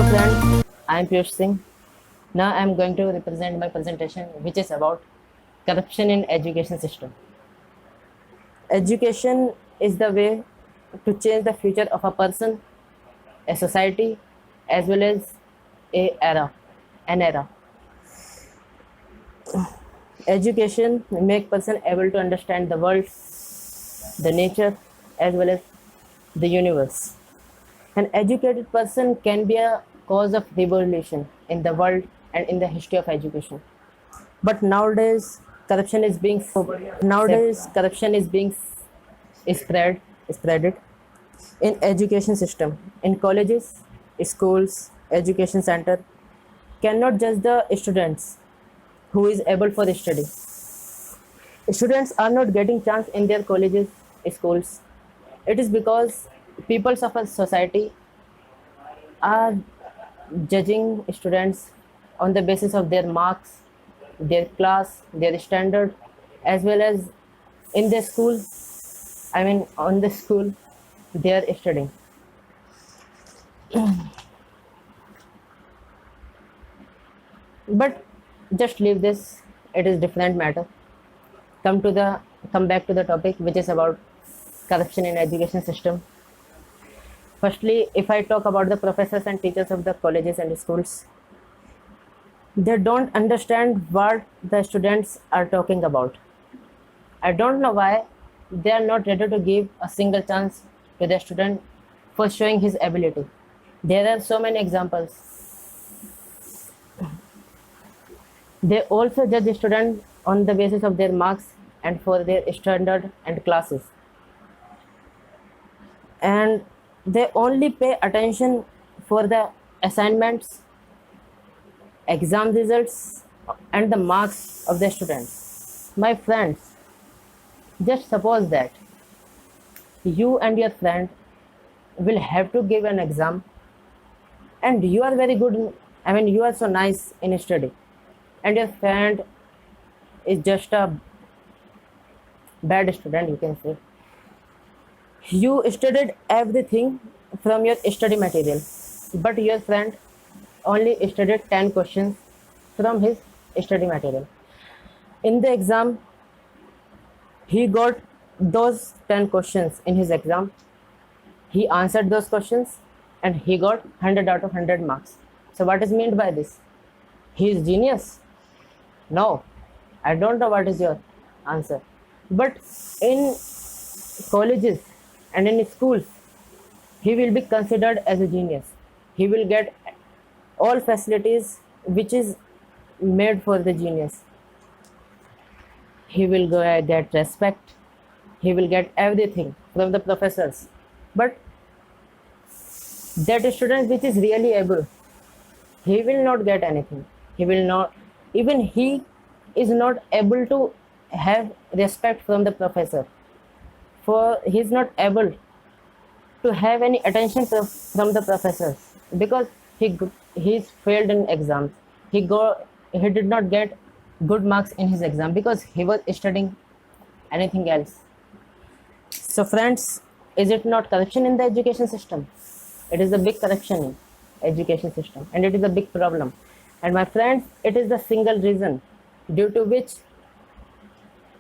Hello friends, I am Piyush Singh. Now I am going to represent my presentation which is about corruption in education system. Education is the way to change the future of a person, a society, as well as an era. Education make person able to understand the world, the nature, as well as the universe. An educated person can be a cause of revolution in the world and in the history of education. But nowadays, corruption is being spreaded in education system, in colleges, schools, education center. Cannot judge the students who is able for study. Students are not getting chance in their colleges, schools. It is because peoples of a society are judging students on the basis of their marks, their class, their standard, as well as in their school. On the school they are studying. But just leave this. It is different matter. Come back to the topic, which is about corruption in education system. Firstly, if I talk about the professors and teachers of the colleges and schools, they don't understand what the students are talking about. I don't know why they are not ready to give a single chance to the student for showing his ability. There are so many examples. They also judge the student on the basis of their marks and for their standard and classes. And they only pay attention for the assignments, exam results, and the marks of the students. My friends, just suppose that you and your friend will have to give an exam, and you are very good, you are so nice in study, and your friend is just a bad student, you can say. You studied everything from your study material, but your friend only studied 10 questions from his study material. In the exam, he got those 10 questions in his exam. He answered those questions and he got 100 out of 100 marks. So what is meant by this? He is genius? No, I don't know what is your answer. But in colleges and in schools, he will be considered as a genius. He will get all facilities which is made for the genius. He will get respect. He will get everything from the professors. But that student which is really able, he will not get anything. He will not, even he is not able to have respect from the professor. For he is not able to have any attention from the professors because he's failed in exams. He did not get good marks in his exam because he was studying anything else. So friends, is it not corruption in the education system? It is a big corruption in education system, and it is a big problem. And my friends, it is the single reason due to which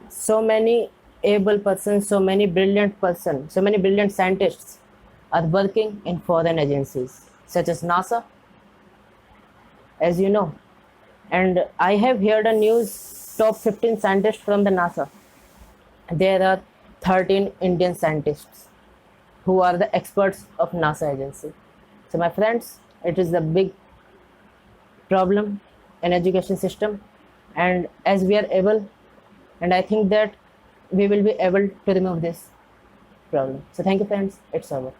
so many able persons, so many brilliant scientists are working in foreign agencies such as NASA, as you know. And I have heard a news, top 15 scientists from the NASA. There are 13 Indian scientists who are the experts of NASA agency. So my friends, it is the big problem in education system, and as we are able, and I think that we will be able to remove this problem. So thank you friends, it's over.